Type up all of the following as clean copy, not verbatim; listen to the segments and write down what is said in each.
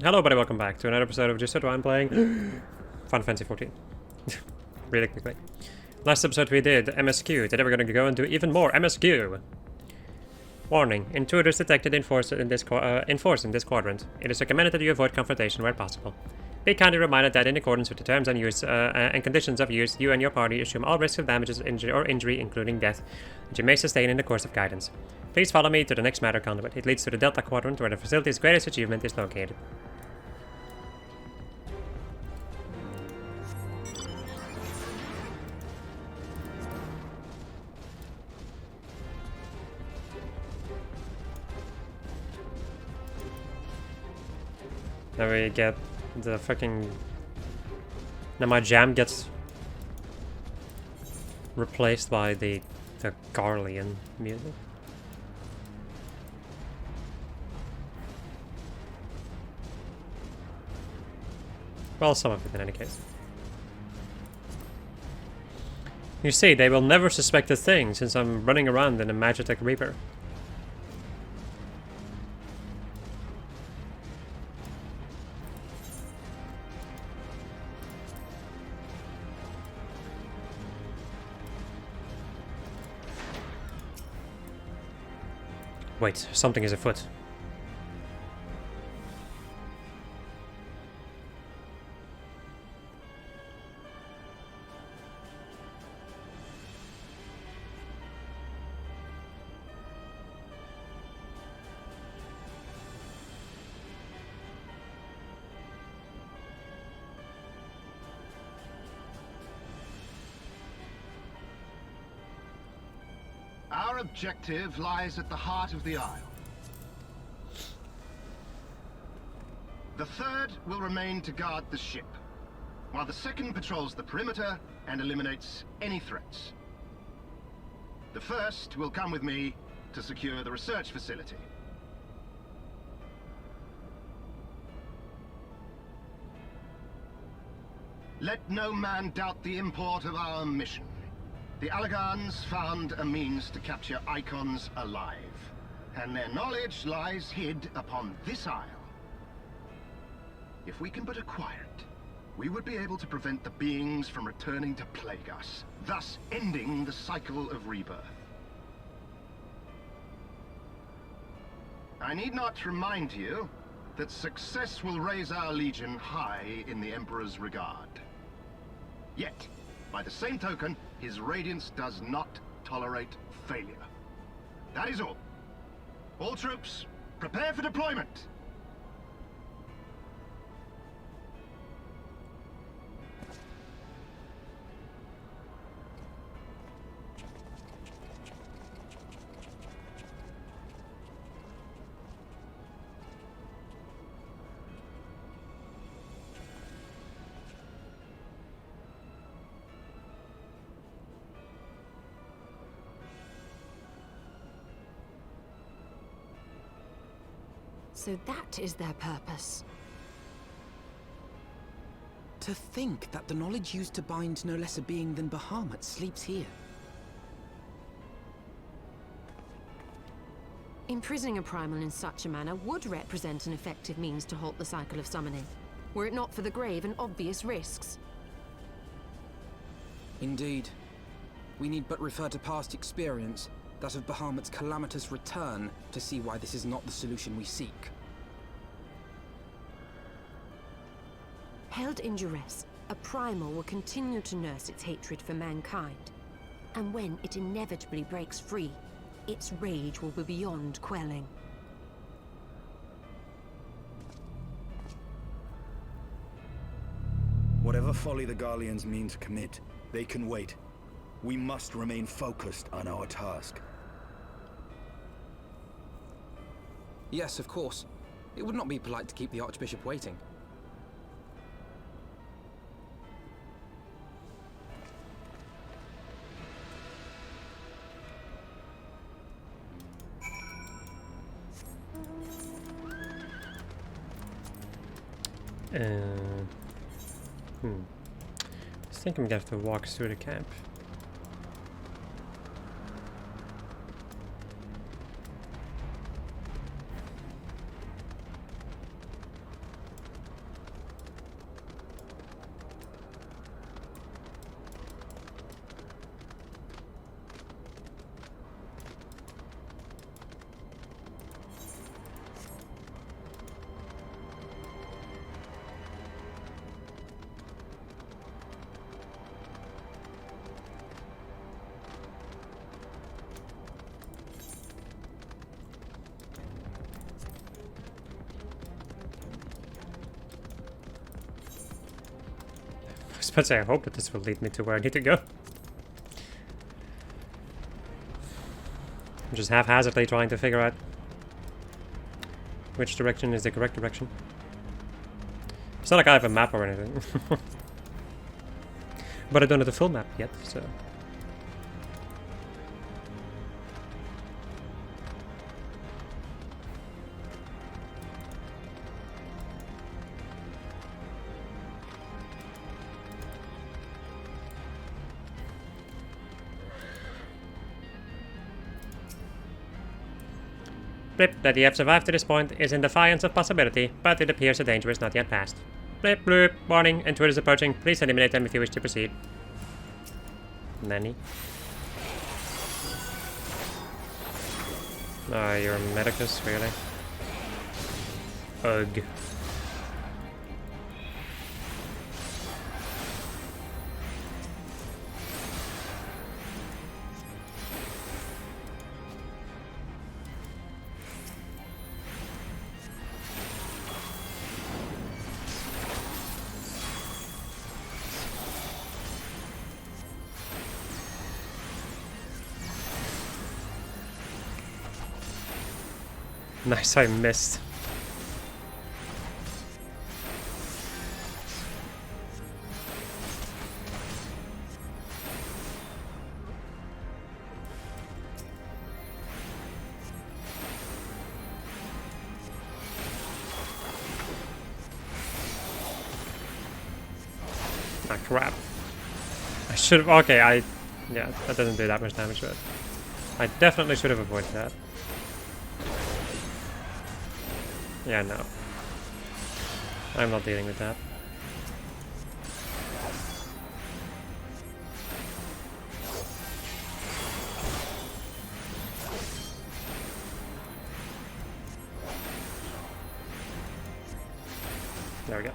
Hello everybody, welcome back to another episode of Just What I'm playing Final Fantasy 14. Really quickly. Last episode we did MSQ, today we're gonna go and do even more MSQ! Warning, intruders detected in force in this quadrant. It is recommended that you avoid confrontation where possible. Be kindly reminded that in accordance with the terms and use and conditions of use, you and your party assume all risks of damages, injury, including death, that you may sustain in the course of guidance. Please follow me to the next matter conduit. It leads to the Delta Quadrant, where the facility's greatest achievement is located. Now we get the fucking... Now my jam gets replaced by the Garlean music. Well, some of it in any case. You see, they will never suspect a thing since I'm running around in a Magitech Reaper. Wait, something is afoot. Our objective lies at the heart of the Isle. The third will remain to guard the ship, while the second patrols the perimeter and eliminates any threats. The first will come with me to secure the research facility. Let no man doubt the import of our mission. The Allagans found a means to capture icons alive, and their knowledge lies hid upon this isle. If we can but acquire it, we would be able to prevent the beings from returning to plague us, thus ending the cycle of rebirth. I need not remind you that success will raise our Legion high in the Emperor's regard. Yet, by the same token, his Radiance does not tolerate failure. That is all. All troops, prepare for deployment! So that is their purpose. To think that the knowledge used to bind no less a being than Bahamut sleeps here. Imprisoning a primal in such a manner would represent an effective means to halt the cycle of summoning, were it not for the grave and obvious risks. Indeed. We need but refer to past experience, that of Bahamut's calamitous return, to see why this is not the solution we seek. Held in duress, a primal will continue to nurse its hatred for mankind. And when it inevitably breaks free, its rage will be beyond quelling. Whatever folly the Garleans mean to commit, they can wait. We must remain focused on our task. Yes, of course. It would not be polite to keep the Archbishop waiting. I think I'm gonna have to walk through the camp. was about to say, I hope that this will lead me to where I need to go. I'm just haphazardly trying to figure out which direction is the correct direction. It's not like I have a map or anything. But I don't have the full map yet, so... Blip, that you have survived to this point is in defiance of possibility, but it appears the danger is not yet past. Blip, bloop, warning, intruders approaching. Please eliminate them if you wish to proceed. Nanny. Oh, you're a medicus, really? Ugh. Nice, I missed. Ah, crap. I should have... Okay, yeah, that doesn't do that much damage, but... I definitely should have avoided that. Yeah, no. I'm not dealing with that. There we go.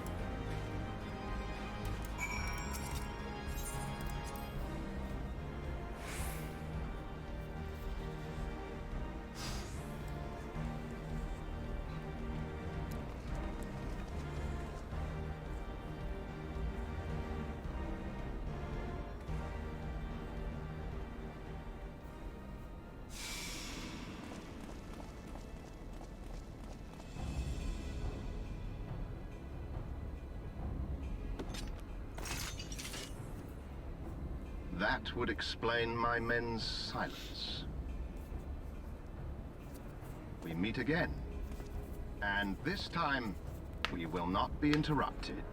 That would explain my men's silence. We meet again. And this time, we will not be interrupted.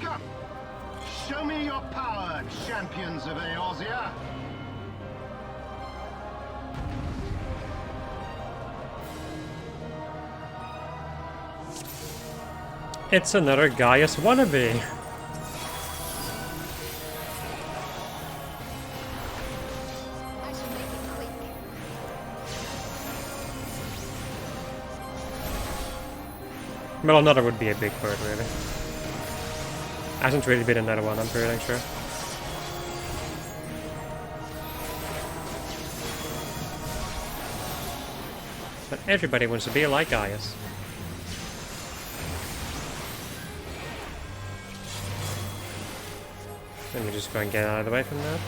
Come! Show me your power, champions of Eorzea! It's another Gaius wannabe. Well, another would be a big bird, really. Hasn't really been another one, I'm pretty sure. But everybody wants to be like Gaius. Let me just go and get out of the way from that.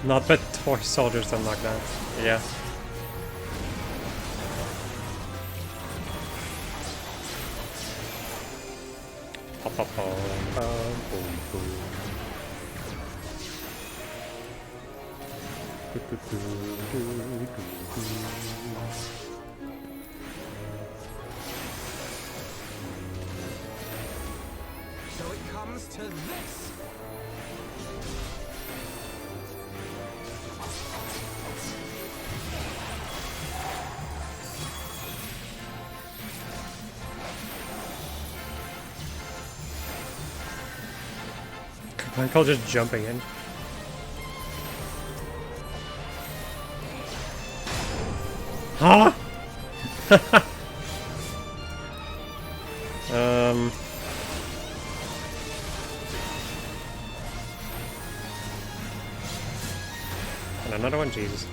Not but toy soldiers don't knock down. Yeah. So it comes to this. Michael just jumping in. Huh? And another one, Jesus.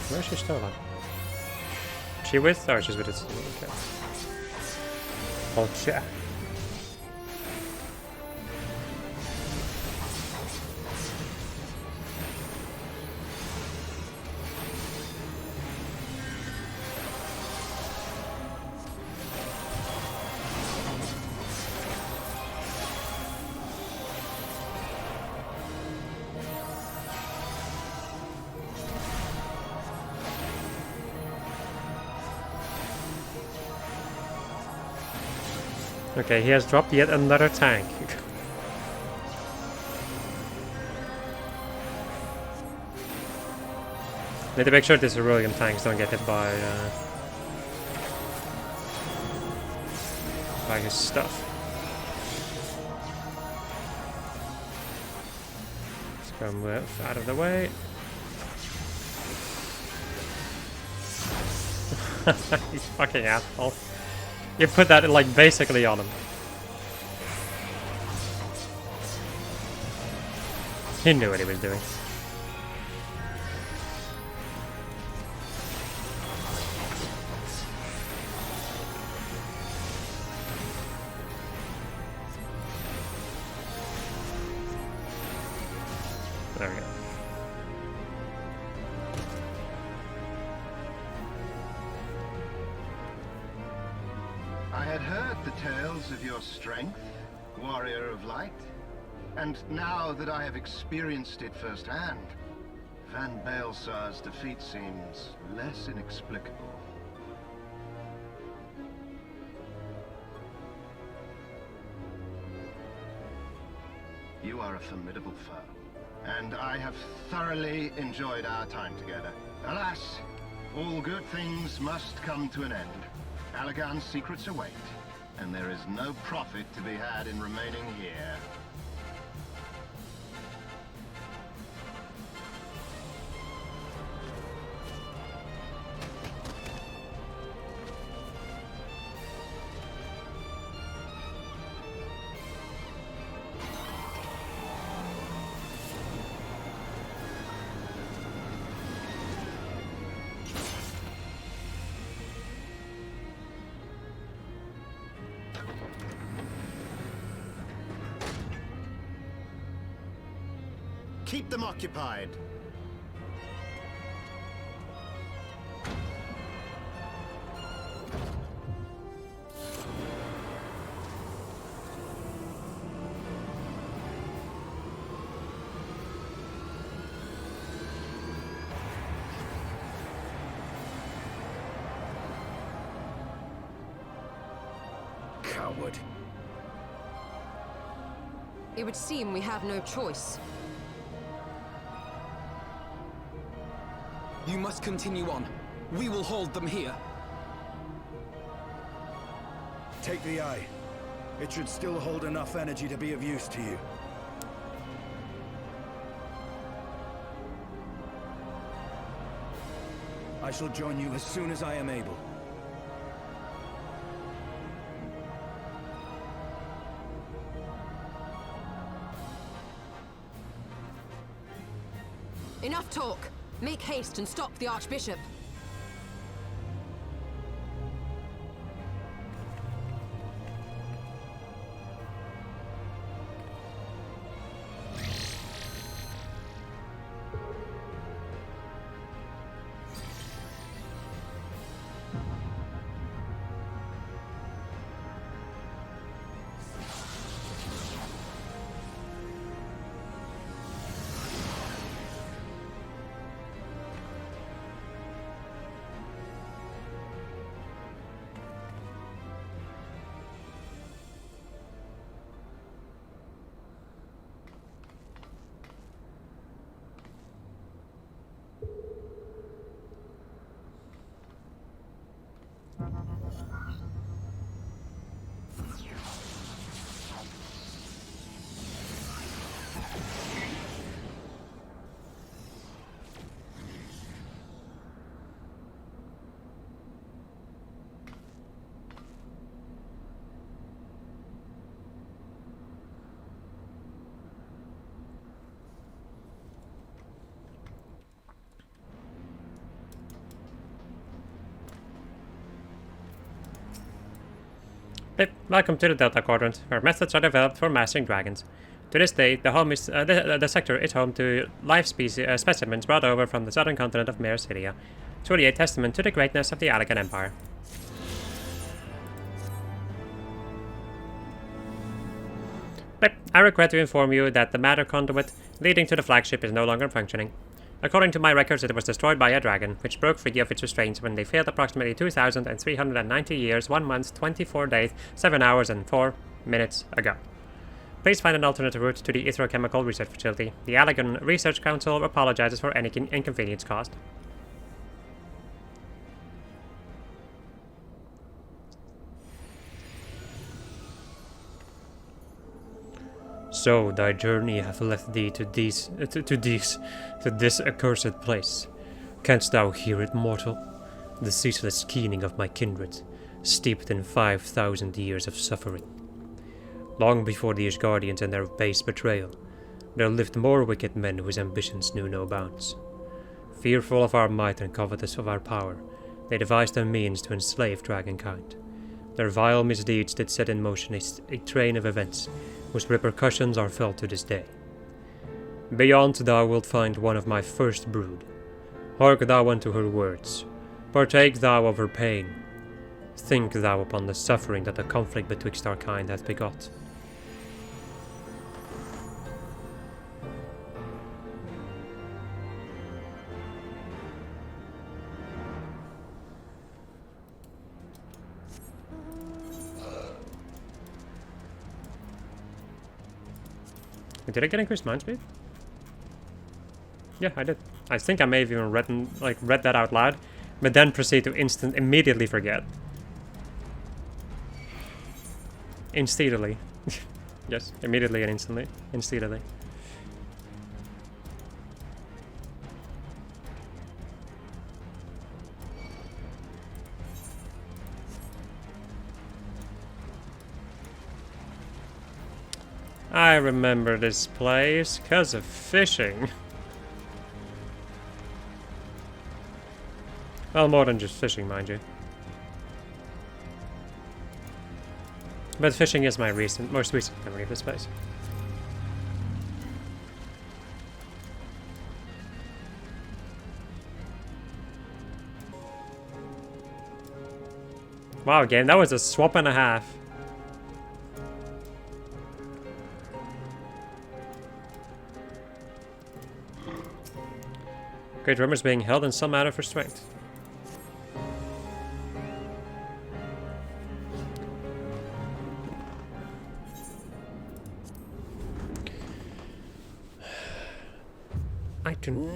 Where is she still alive? She with? Oh, she's with it. Okay. Oh, shit. Okay, he has dropped yet another tank. Need to make sure these Aurelian tanks don't get hit by his stuff. Let's go move out of the way. You fucking asshole. You put that like basically on him. He knew what he was doing. There we go. I had heard the tales of your strength, warrior of light, and now that I have experienced it firsthand, Van Baelsar's defeat seems less inexplicable. You are a formidable foe, and I have thoroughly enjoyed our time together. Alas, all good things must come to an end. Allagan's secrets await, and there is no profit to be had in remaining here. Keep them occupied. Coward. It would seem we have no choice. You must continue on. We will hold them here. Take the eye. It should still hold enough energy to be of use to you. I shall join you as soon as I am able. Enough talk! Make haste and stop the Archbishop. Welcome to the Delta Quadrant, where methods are developed for mastering dragons. To this day, the sector is home to live specimens brought over from the southern continent of Mercidia, truly a testament to the greatness of the Allagan Empire. I regret to inform you that the matter conduit leading to the flagship is no longer functioning. According to my records, it was destroyed by a dragon, which broke free of its restraints when they failed approximately 2,390 years, 1 month, 24 days, 7 hours, and 4 minutes ago. Please find an alternate route to the Ithrochemical Research Facility. The Allagan Research Council apologizes for any inconvenience caused. So thy journey hath led thee to this accursed place. Canst thou hear it, mortal? The ceaseless keening of my kindred, steeped in 5,000 years of suffering. Long before the Ishgardians and their base betrayal, there lived more wicked men whose ambitions knew no bounds. Fearful of our might and covetous of our power, they devised a means to enslave dragonkind. Their vile misdeeds did set in motion a train of events whose repercussions are felt to this day. Beyond thou wilt find one of my first brood. Hark thou unto her words. Partake thou of her pain. Think thou upon the suffering that the conflict betwixt our kind hath begot. Did I get increased mind speed? Yeah, I did. I think I may have even read that out loud, but then proceed to immediately forget. Instantly. Yes, immediately and instantly. Instantly. I remember this place because of fishing. Well, more than just fishing, mind you. But fishing is my most recent memory of this place. Wow, game, that was a swap and a half. Great rumors being held in some manner for strength. I do.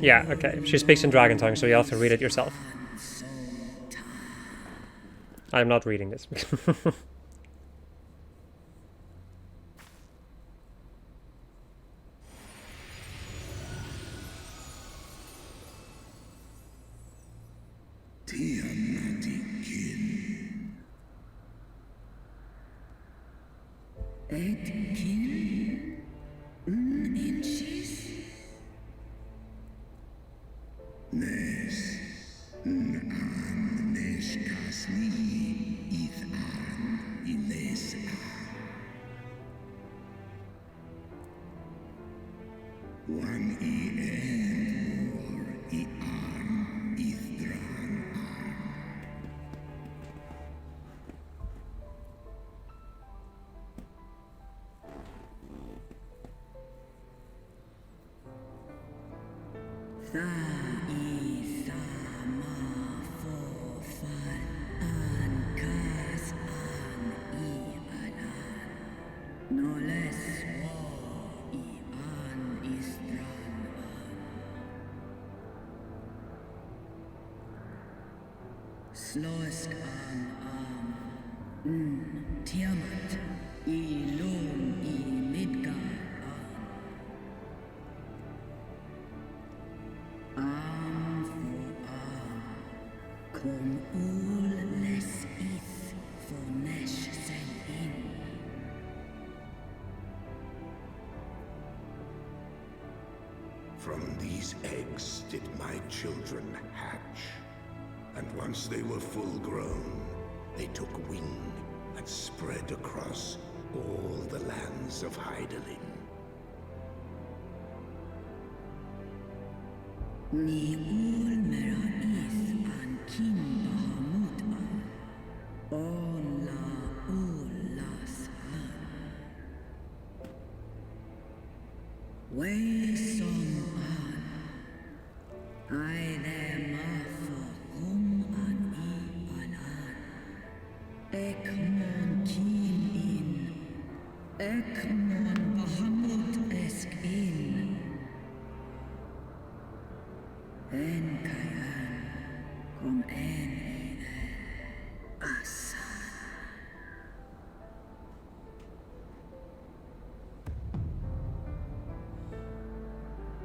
Yeah, okay. She speaks in dragon tongue, so you'll have to read it yourself. I'm not reading this. Slosk Tiamat Ilum Midgar Arm for arm Kom ul les ith for Nesh sen in From these eggs did my children hatch. And once they were full grown, they took wing and spread across all the lands of Hydaelyn. Ni ul mera is an kin Bahamut on la ulas Way som an I there ma for an Ekmon kin in Ekmon Bahamut esk in En kayan kom en asa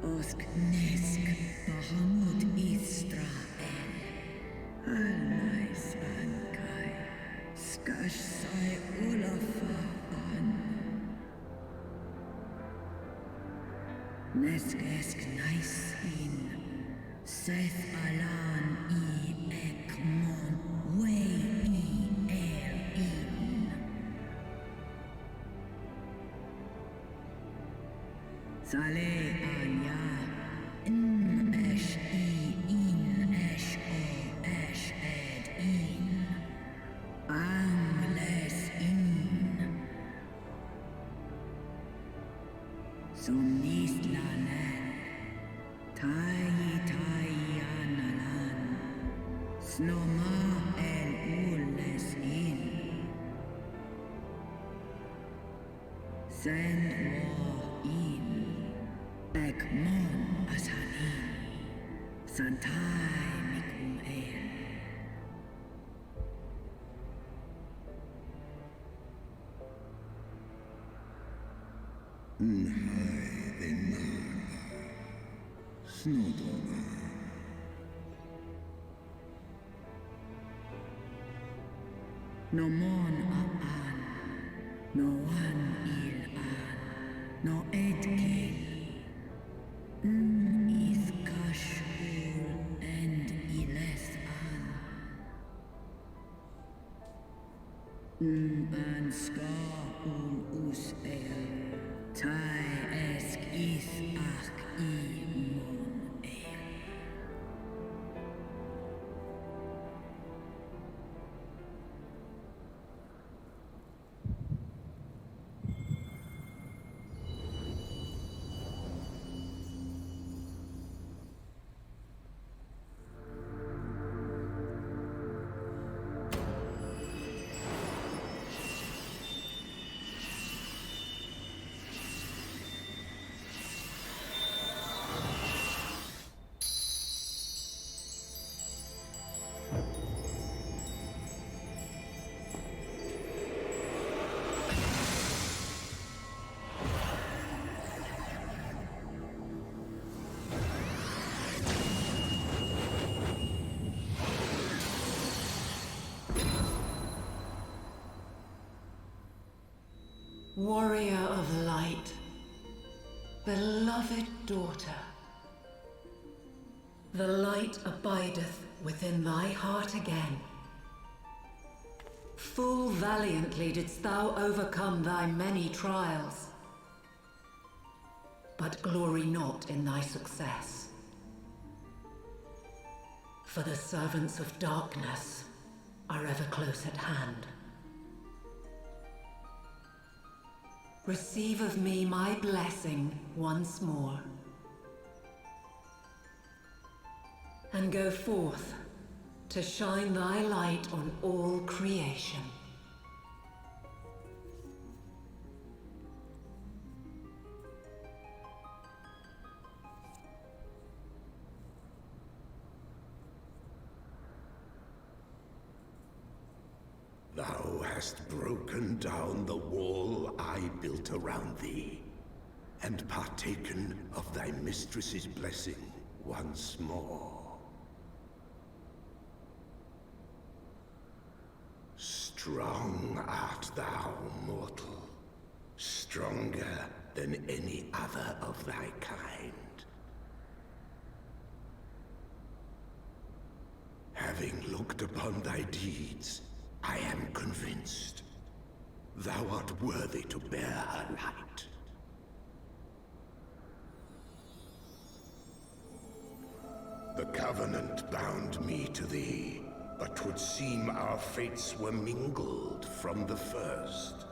Osk nesk Bahamut Israel Almais ankai Skash sai Olafa an Nesk esk nice in Seth Alan Ekmon Way in Saleh Anya Esh in Esh O Esh Ed in Angles in Somnis Lanen Tai Analan Snoma El Ules in Send War in Ekmon Asanin Santai Mikum El Nhai de Mana. Snodoma. No mon an No one il an No edkin Is kashul and iles an ska us el Tai esk is ach mon el Warrior of light, beloved daughter, the light abideth within thy heart again. Full valiantly didst thou overcome thy many trials, but glory not in thy success. For the servants of darkness are ever close at hand. Receive of me my blessing once more, and go forth to shine thy light on all creation. Thou hast broken down the wall I built around thee, and partaken of thy mistress's blessing once more. Strong art thou, mortal, stronger than any other of thy kind. Having looked upon thy deeds, I am convinced Thou art worthy to bear her light. The Covenant bound me to thee, but 'twould seem our fates were mingled from the first.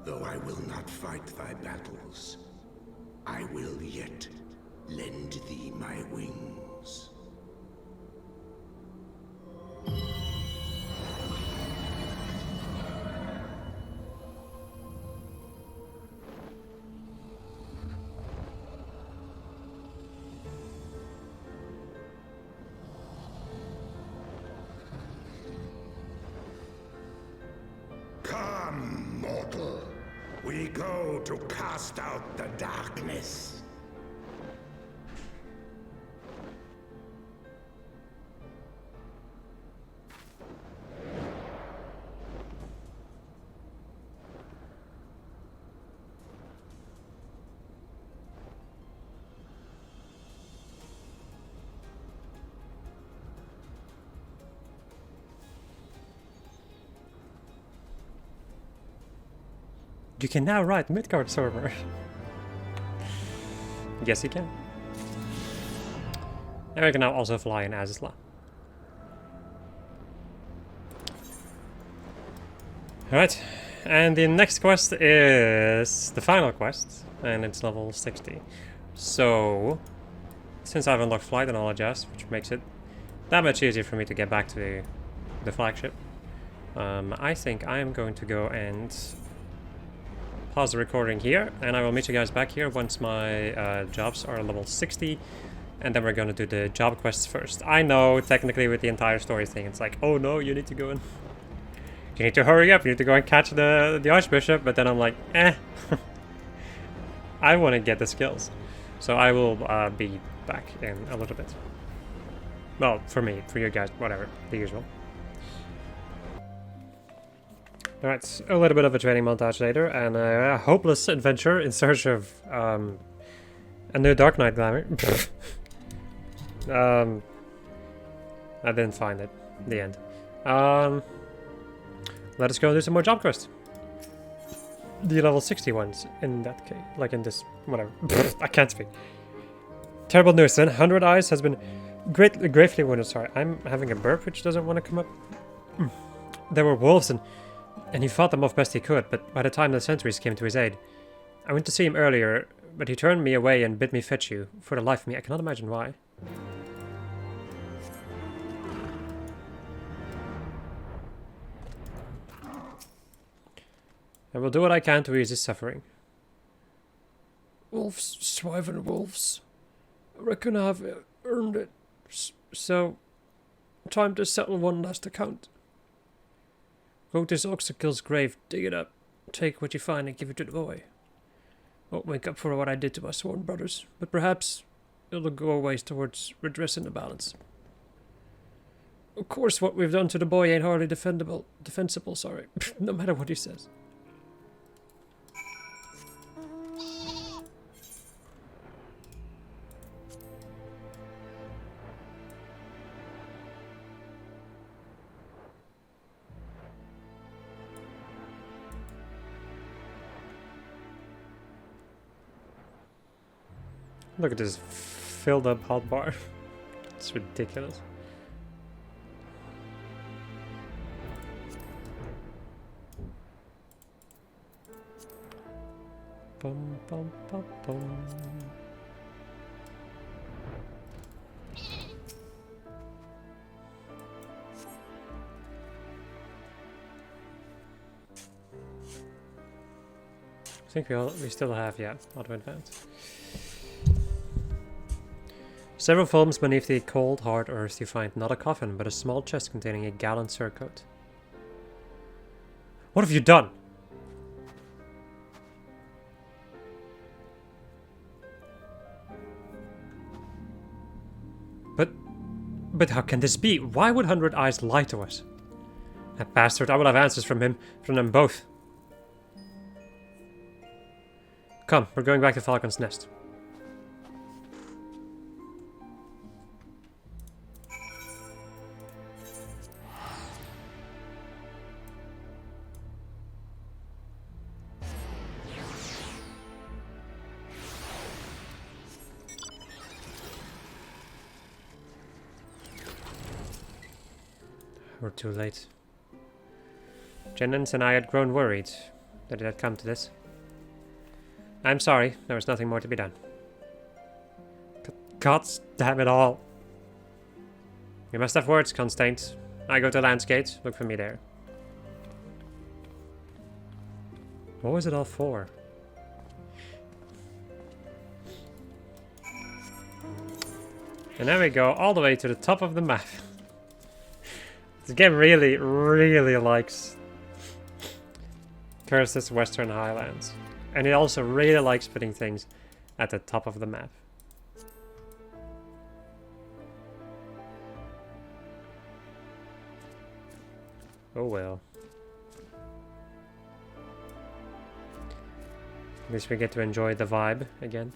Though I will not fight thy battles, I will yet lend thee my wings. Come, mortal. We go to cast out the darkness. You can now ride Midgard server. Yes, you can. And we can now also fly in Azizla. Alright, and the next quest is the final quest, and it's level 60. So, since I've unlocked flight and all that jazz, which makes it that much easier for me to get back to the flagship, I think I am going to go and pause the recording here, and I will meet you guys back here once my jobs are level 60, and then we're going to do the job quests first. I know, technically, with the entire story thing, it's like, oh no, you need to go and... you need to hurry up, you need to go and catch the Archbishop, but then I'm like, eh. I want to get the skills. So I will be back in a little bit. Well, for me, for you guys, whatever, the usual. Alright, a little bit of a training montage later, and a hopeless adventure in search of a new Dark Knight glamour. I didn't find it. The end. Let us go and do some more job quests. The level 60 ones, in that case. Like in this, whatever. I can't speak. Terrible news then. 100 Eyes has been gravely wounded. Sorry, I'm having a burp which doesn't want to come up. There were wolves and he fought them off best he could, but by the time the sentries came to his aid, I went to see him earlier, but he turned me away and bid me fetch you. For the life of me, I cannot imagine why. I will do what I can to ease his suffering. Wolves, swiven wolves. I reckon I've earned it. So, time to settle one last account. Go to this Oxakill's grave, dig it up, take what you find and give it to the boy. Won't make up for what I did to my sworn brothers, but perhaps it'll go a ways towards redressing the balance. Of course, what we've done to the boy ain't hardly defensible, sorry, no matter what he says. Look at this filled up hot bar. It's ridiculous. Bum, bum, bum, bum. I think we still have, yeah, auto advance. Several films beneath the cold, hard earth you find not a coffin, but a small chest containing a gallant surcoat. What have you done? But how can this be? Why would 100 Eyes lie to us? That bastard, I will have answers from him, from them both. Come, we're going back to Falcon's Nest. We're too late. Jennings and I had grown worried that it had come to this. I'm sorry, there was nothing more to be done. God damn it all. You must have words, Constante. I go to Landsgate, look for me there. What was it all for? And then we go all the way to the top of the map. This game really, really likes Curse's Western Highlands. And it also really likes putting things at the top of the map. Oh well. At least we get to enjoy the vibe again.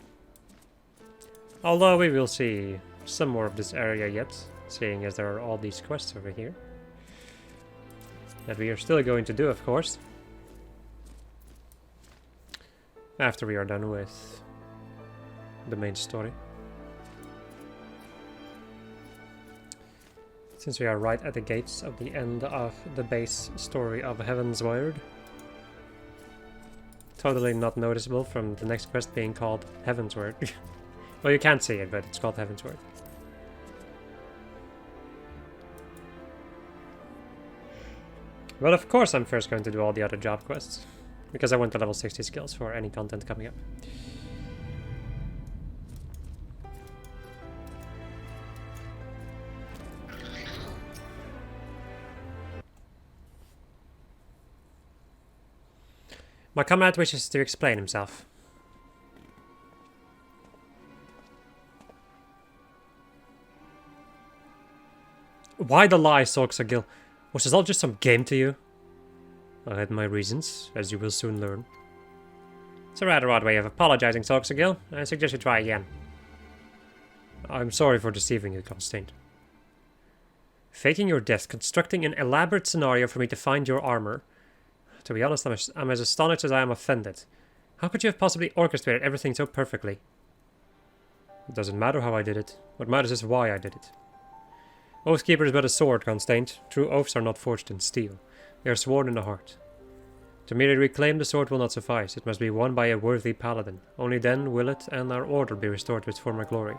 Although we will see some more of this area yet, seeing as there are all these quests over here. That we are still going to do, of course. After we are done with the main story. Since we are right at the gates of the end of the base story of Heavensward. Totally not noticeable from the next quest being called Heavensward. Well, you can't see it, but it's called Heavensward. But of course I'm first going to do all the other job quests. Because I want the level 60 skills for any content coming up. My comrade wishes to explain himself. Why the lie, ffXIV? Was this all just some game to you? I had my reasons, as you will soon learn. It's a rather odd way of apologizing, ffXIV. I suggest you try again. I'm sorry for deceiving you, Constante. Faking your death, constructing an elaborate scenario for me to find your armor. To be honest, I'm as astonished as I am offended. How could you have possibly orchestrated everything so perfectly? It doesn't matter how I did it. What matters is why I did it. Oathkeeper is but a sword, Constante. True oaths are not forged in steel. They are sworn in the heart. To merely reclaim the sword will not suffice. It must be won by a worthy paladin. Only then will it and our order be restored to its former glory.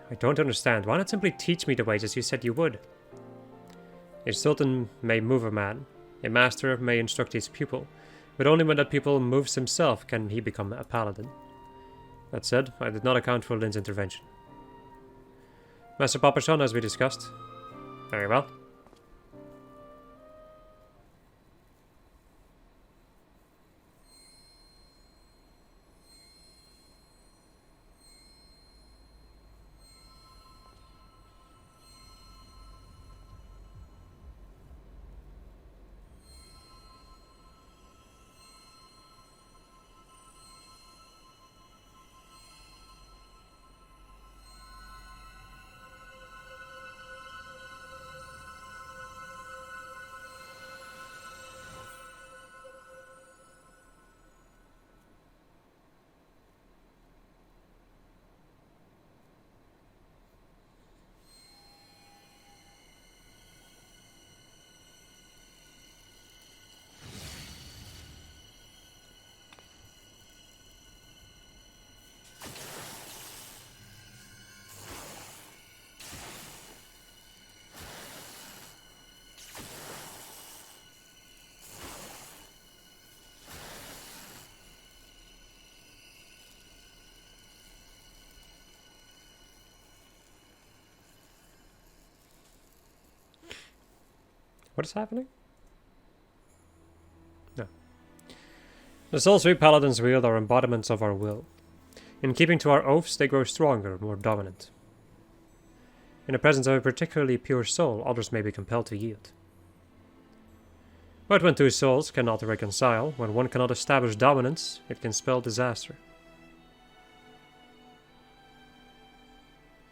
I don't understand. Why not simply teach me the ways as you said you would? A sultan may move a man. A master may instruct his pupil. But only when that pupil moves himself can he become a paladin. That said, I did not account for Lynn's intervention. Master Papason, as we discussed. Very well. What is happening? No. The souls we paladins wield are embodiments of our will. In keeping to our oaths, they grow stronger, more dominant. In the presence of a particularly pure soul, others may be compelled to yield. But when two souls cannot reconcile, when one cannot establish dominance, it can spell disaster.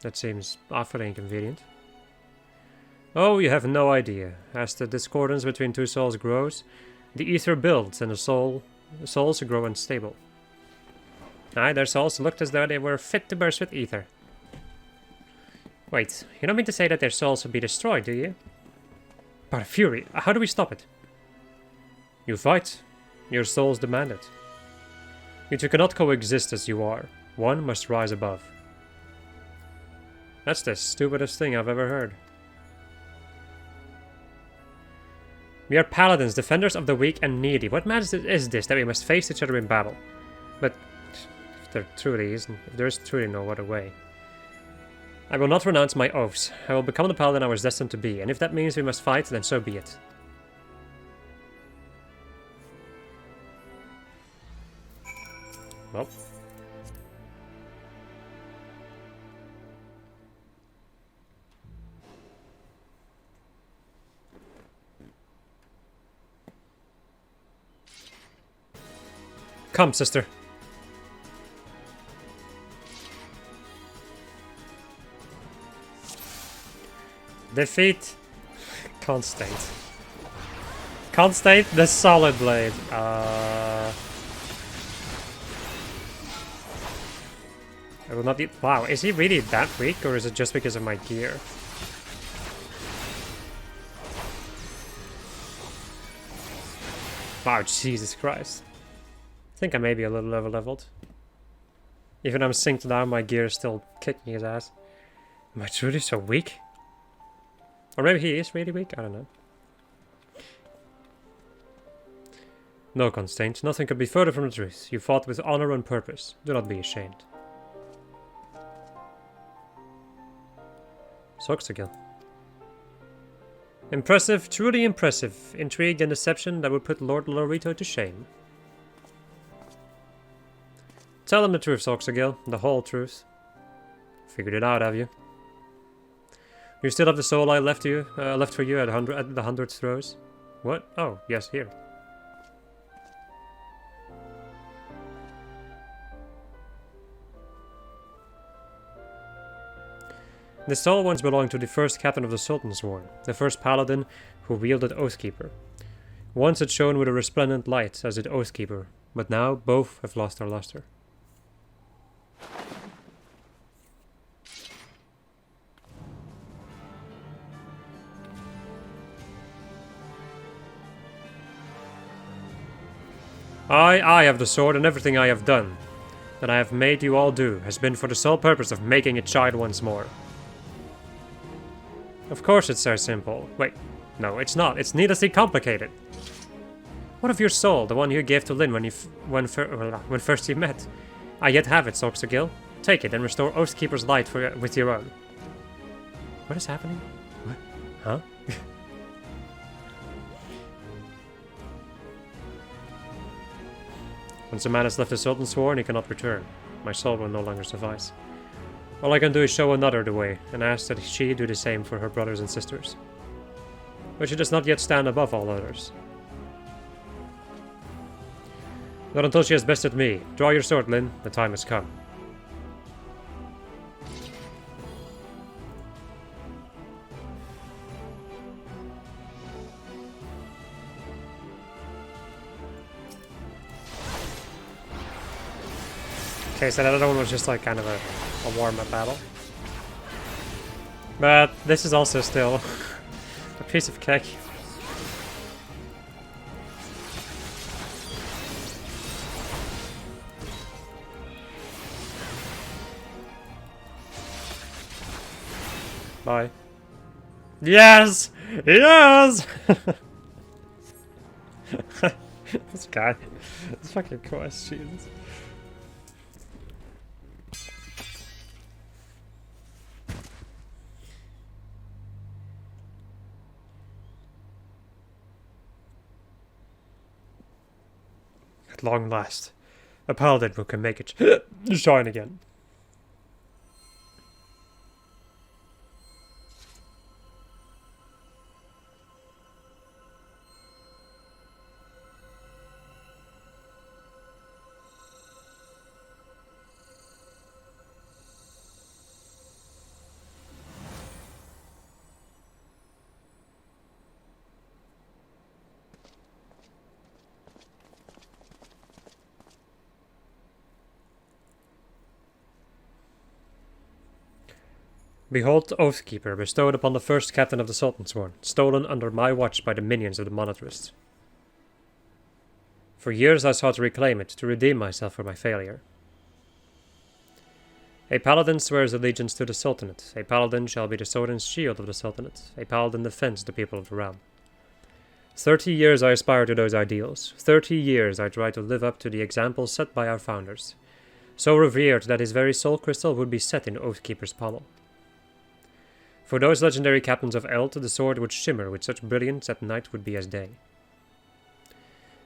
That seems awfully inconvenient. Oh, you have no idea. As the discordance between two souls grows, the ether builds and the souls grow unstable. Aye, their souls looked as though they were fit to burst with ether. Wait, you don't mean to say that their souls would be destroyed, do you? But fury, how do we stop it? You fight. Your souls demand it. You two cannot coexist as you are. One must rise above. That's the stupidest thing I've ever heard. We are paladins, defenders of the weak and needy. What madness is this that we must face each other in battle? But if there is truly no other way. I will not renounce my oaths. I will become the paladin I was destined to be, and if that means we must fight, then so be it. Well. Come, sister. Defeat Constate. Constate the Solid Blade. I will not eat. Wow, is he really that weak, or is it just because of my gear? Wow, Jesus Christ. I think I may be a little leveled. Even I'm synced down, my gear is still kicking his ass. Am I truly so weak? Or maybe he is really weak? I don't know. No, Constant, nothing could be further from the truth. You fought with honor and purpose. Do not be ashamed. Soxagil. Impressive, truly impressive. Intrigue and deception that would put Lord Lorito to shame. Tell him the truth, Soxagil. The whole truth. Figured it out, have you? You still have the soul I left for you at the 100th throws? What? Oh, yes, here. The soul once belonged to the first captain of the Sultansworn, the first paladin who wielded Oathkeeper. Once it shone with a resplendent light as did Oathkeeper, but now both have lost their luster. I have the sword, and everything I have done, that I have made you all do, has been for the sole purpose of making it shine once more. Of course it's so simple. Wait, no, it's not. It's needlessly complicated. What of your soul, the one you gave to Lyn when first you met? I yet have it, Soxagil. Take it and restore Oathkeeper's light with your own. What is happening? What? Huh? Once a man has left the Sultansworn, he cannot return. My soul will no longer suffice. All I can do is show another the way, and ask that she do the same for her brothers and sisters. But she does not yet stand above all others. Not until she has bested me. Draw your sword, Lyn. The time has come. Okay, so that other one was just like kind of a warm-up battle. But this is also still a piece of cake. Bye. Yes! Yes! This guy. This fucking questions. At long last, a paladin who can make it shine again. Behold the Oathkeeper, bestowed upon the first captain of the Sultansworn, stolen under my watch by the minions of the Monotherists. For years I sought to reclaim it, to redeem myself for my failure. A paladin swears allegiance to the Sultanate. A paladin shall be the sword and shield of the Sultanate. A paladin defends the people of the realm. 30 years I aspire to those ideals. 30 years I try to live up to the example set by our founders, so revered that his very soul crystal would be set in Oathkeeper's pommel. For those legendary captains of Eld, the sword would shimmer with such brilliance that night would be as day.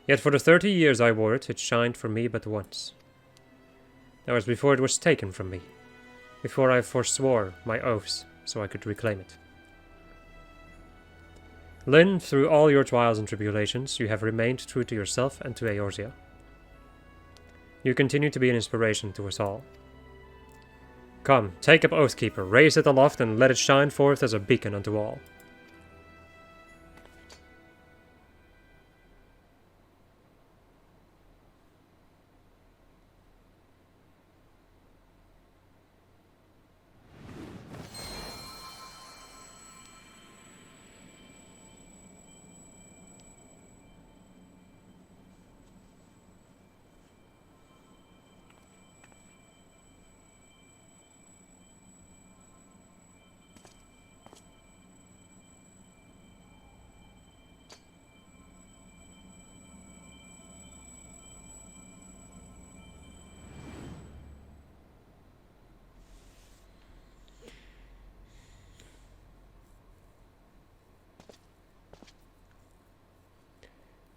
Yet for the 30 years I wore it, it shined for me but once. That was before it was taken from me, before I forswore my oaths so I could reclaim it. Lyn, through all your trials and tribulations, you have remained true to yourself and to Eorzea. You continue to be an inspiration to us all. Come, take up Oathkeeper, raise it aloft, and let it shine forth as a beacon unto all.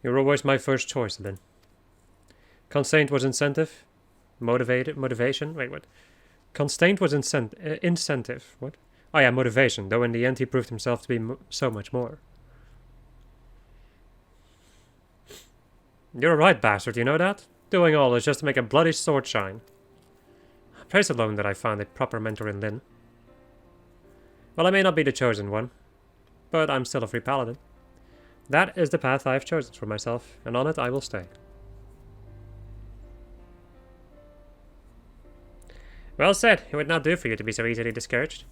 You're always my first choice, then. Constraint was incentive. Motivation? Wait, what? Constraint was incentive. What? Oh yeah, motivation, though in the end he proved himself to be so much more. You're a right bastard, you know that? Doing all this just to make a bloody sword shine. Praise alone that I found a proper mentor in Lyn. Well, I may not be the chosen one, but I'm still a free paladin. That is the path I have chosen for myself, and on it I will stay. Well said, it would not do for you to be so easily discouraged.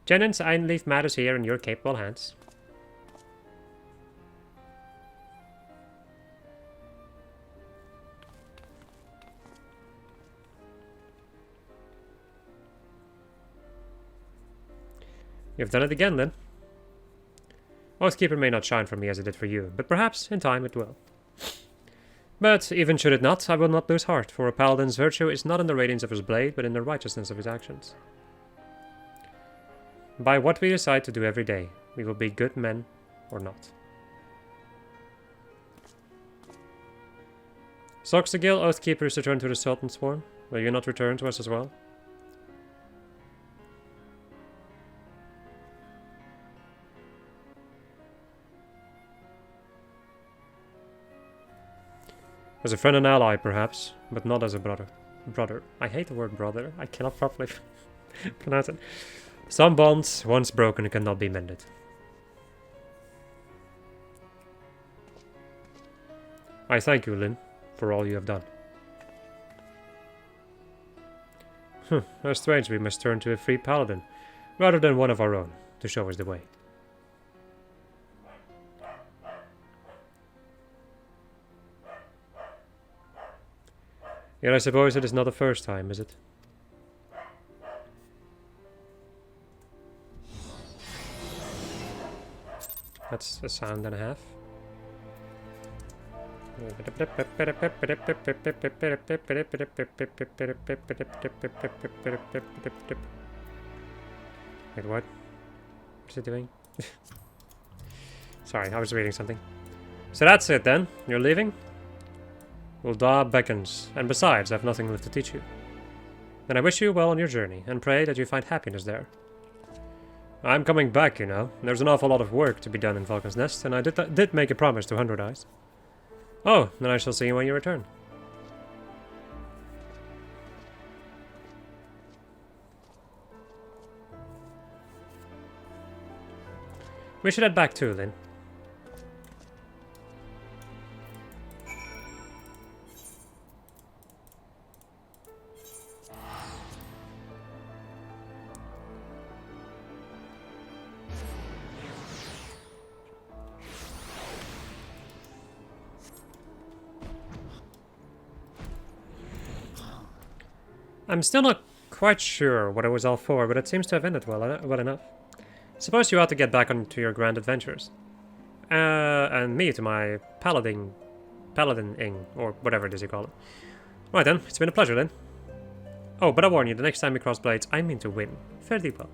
Jennings, I leave matters here in your capable hands. You've done it again, then. Oathkeeper may not shine for me as it did for you, but perhaps, in time, it will. But, even should it not, I will not lose heart, for a paladin's virtue is not in the radiance of his blade, but in the righteousness of his actions. By what we decide to do every day, we will be good men or not. Soxagil, Oathkeepers return to the Sultansworn. Will you not return to us as well? As a friend and ally, perhaps, but not as a brother. Brother. I hate the word brother. I cannot properly pronounce it. Some bonds, once broken, cannot be mended. I thank you, Lyn, for all you have done. How strange we must turn to a free paladin, rather than one of our own, to show us the way. Yet I suppose it is not the first time, is it? That's a sound and a half. Wait, what? What's it doing? Sorry, I was reading something. So that's it then. You're leaving? Ul'dah beckons, and besides, I have nothing left to teach you. Then I wish you well on your journey, and pray that you find happiness there. I'm coming back, you know. There's an awful lot of work to be done in Falcon's Nest, and I did make a promise to 100 Eyes. Oh, then I shall see you when you return. We should head back too, Lyn. I'm still not quite sure what it was all for, but it seems to have ended well enough. Suppose you ought to get back onto your grand adventures. And me to my paladin-ing, or whatever it is you call it. Right then, it's been a pleasure then. Oh, but I warn you, the next time we cross blades, I mean to win. Fairly well.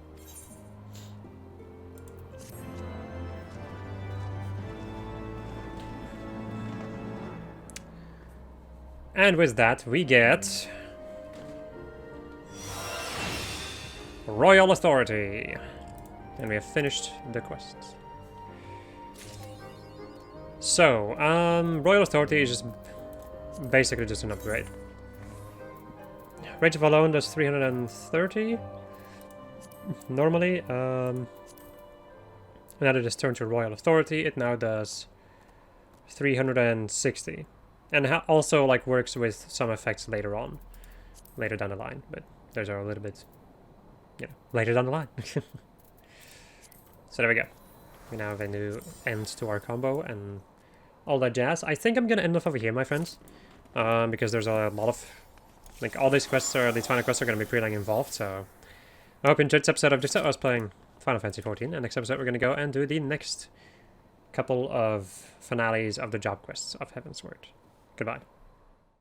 And with that, we get Royal Authority. And we have finished the quests. So, Royal Authority is just basically just an upgrade. Rate of alone does 330 normally. And that it is turned to Royal Authority, it now does 360. And also like works with some effects later down the line, but those are a little bit, you know, later down the line. So there we go. We now have a new end to our combo and all that jazz. I think I'm gonna end off over here, my friends, because there's a lot of, like, all these quests are, these final quests are gonna be pretty like involved. So I hope you enjoyed this episode of Just us playing Final Fantasy XIV. And next episode we're gonna go and do the next couple of finales of the job quests of Heavensward. Goodbye.